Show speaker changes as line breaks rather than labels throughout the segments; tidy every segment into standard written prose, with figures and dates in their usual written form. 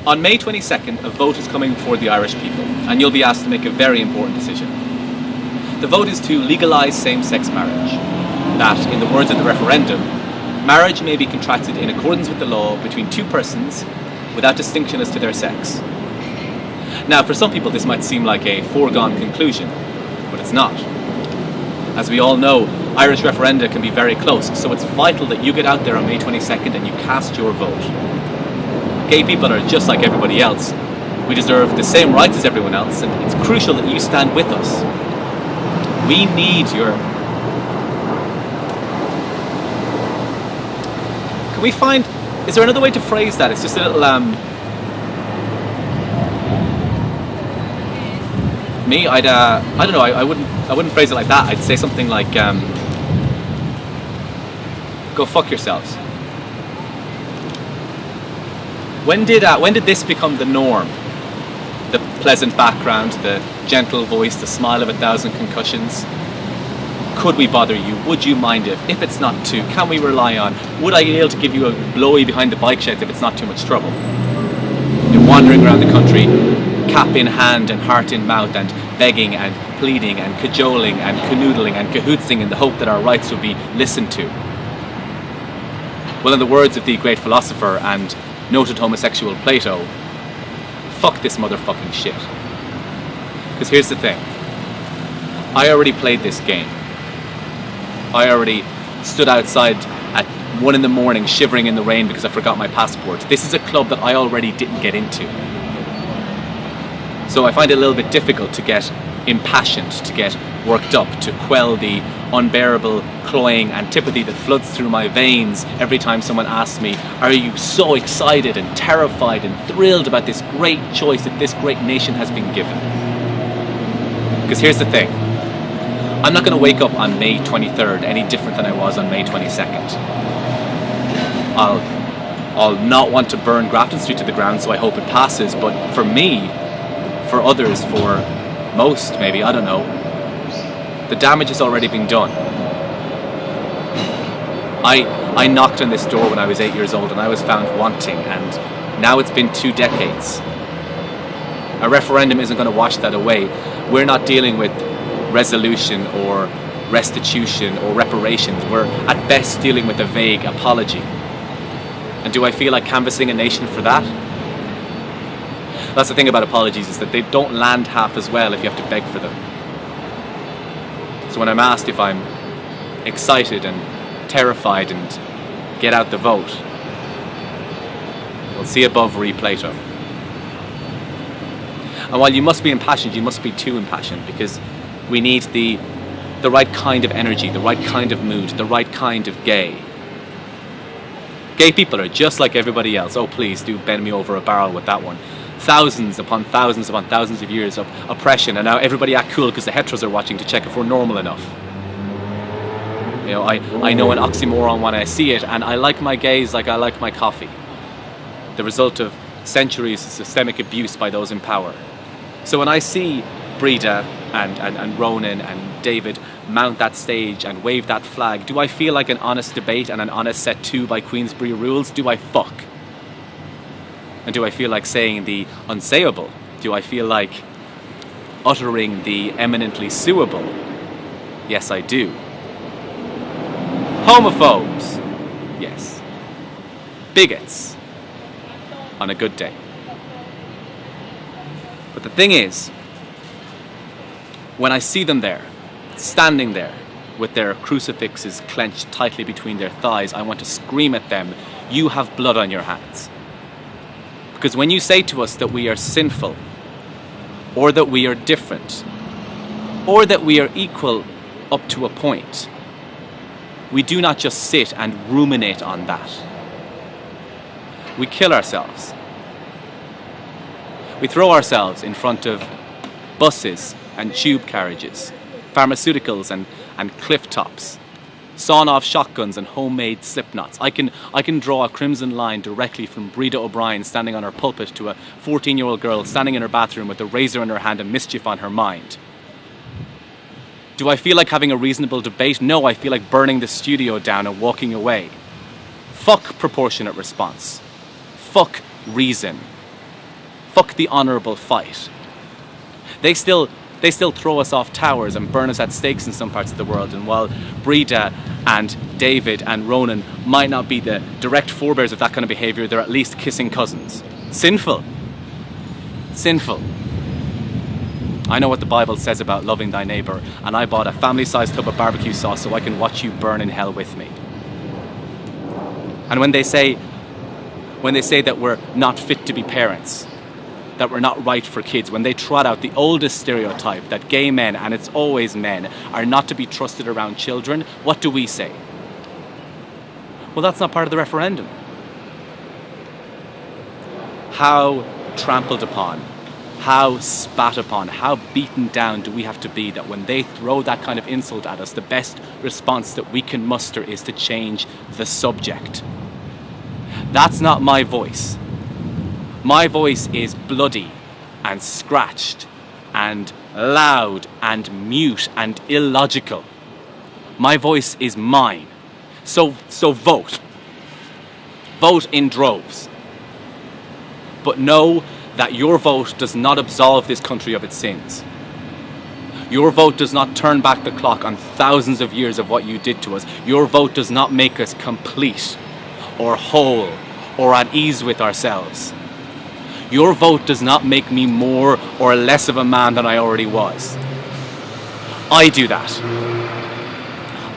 On May 22nd, a vote is coming before the Irish people, and you'll be asked to make a very important decision. The vote is to legalise same-sex marriage. That, in the words of the referendum, marriage may be contracted in accordance with the law between two persons without distinction as to their sex. Now, for some people this might seem like a foregone conclusion, but it's not. As we all know, Irish referenda can be very close, so it's vital that you get out there on May 22nd and you cast your vote. Gay people are just like everybody else. We deserve the same rights as everyone else, and it's crucial that you stand with us. We need your... Can we find... Is there another way to phrase that? It's just a little... Me, I don't know, I wouldn't phrase it like that. I'd say something like, go fuck yourselves. When did this become the norm? The pleasant background, the gentle voice, the smile of 1,000 concussions. Could we bother you? Would you mind if it's not too? Can we rely on? Would I be able to give you a blowy behind the bike shed if it's not too much trouble? You're wandering around the country, cap in hand and heart in mouth, and begging and pleading and cajoling and canoodling and cahootsing in the hope that our rights will be listened to. Well, in the words of the great philosopher and noted homosexual Plato, fuck this motherfucking shit. Because here's the thing. I already played this game. I already stood outside at 1 a.m. shivering in the rain because I forgot my passport. This is a club that I already didn't get into. So I find it a little bit difficult to get impassioned, to get worked up, to quell the unbearable cloying antipathy that floods through my veins every time someone asks me, are you so excited and terrified and thrilled about this great choice that this great nation has been given? Because here's the thing. I'm not going to wake up on May 23rd any different than I was on May 22nd. I'll not want to burn Grafton Street to the ground, so I hope it passes, but for me, for others, for most maybe, I don't know, the damage has already been done. I knocked on this door when I was 8 years old and I was found wanting, and now it's been 2 decades. A referendum isn't going to wash that away. We're not dealing with resolution or restitution or reparations. We're at best dealing with a vague apology. And do I feel like canvassing a nation for that? That's the thing about apologies, is that they don't land half as well if you have to beg for them. So when I'm asked if I'm excited and terrified and get out the vote, we'll see above re Plato. And while you must be impassioned, you must be too impassioned, because we need the right kind of energy, the right kind of mood, the right kind of gay. Gay people are just like everybody else. Oh, please do bend me over a barrel with that one. Thousands upon thousands upon thousands of years of oppression, and now everybody act cool because the heteros are watching to check if we're normal enough. You know, I know an oxymoron when I see it, and I like my gays like I like my coffee. The result of centuries of systemic abuse by those in power. So when I see Breda and Ronan and David mount that stage and wave that flag, do I feel like an honest debate and an honest set to by Queensberry rules? Do I fuck? And do I feel like saying the unsayable? Do I feel like uttering the eminently suable? Yes, I do. Homophobes? Yes. Bigots? On a good day. But the thing is, when I see them there, standing there, with their crucifixes clenched tightly between their thighs, I want to scream at them, you have blood on your hands. Because when you say to us that we are sinful, or that we are different, or that we are equal up to a point, we do not just sit and ruminate on that. We kill ourselves. We throw ourselves in front of buses and tube carriages, pharmaceuticals and cliff tops, sawn-off shotguns and homemade slipknots. I can draw a crimson line directly from Breda O'Brien standing on her pulpit to a 14-year-old girl standing in her bathroom with a razor in her hand and mischief on her mind. Do I feel like having a reasonable debate? No, I feel like burning the studio down and walking away. Fuck proportionate response. Fuck reason. Fuck the honourable fight. They still throw us off towers and burn us at stakes in some parts of the world. And while Breda and David and Ronan might not be the direct forebears of that kind of behaviour, they're at least kissing cousins. Sinful. Sinful. I know what the Bible says about loving thy neighbour, and I bought a family-sized tub of barbecue sauce so I can watch you burn in hell with me. And when they say that we're not fit to be parents, that we're not right for kids, when they trot out the oldest stereotype that gay men, and it's always men, are not to be trusted around children, what do we say? Well, that's not part of the referendum. How trampled upon, how spat upon, how beaten down do we have to be that when they throw that kind of insult at us, the best response that we can muster is to change the subject? That's not my voice. My voice is bloody and scratched and loud and mute and illogical. My voice is mine. So vote. Vote in droves. But know that your vote does not absolve this country of its sins. Your vote does not turn back the clock on thousands of years of what you did to us. Your vote does not make us complete or whole or at ease with ourselves. Your vote does not make me more or less of a man than I already was. I do that.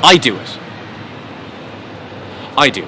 I do it. I do.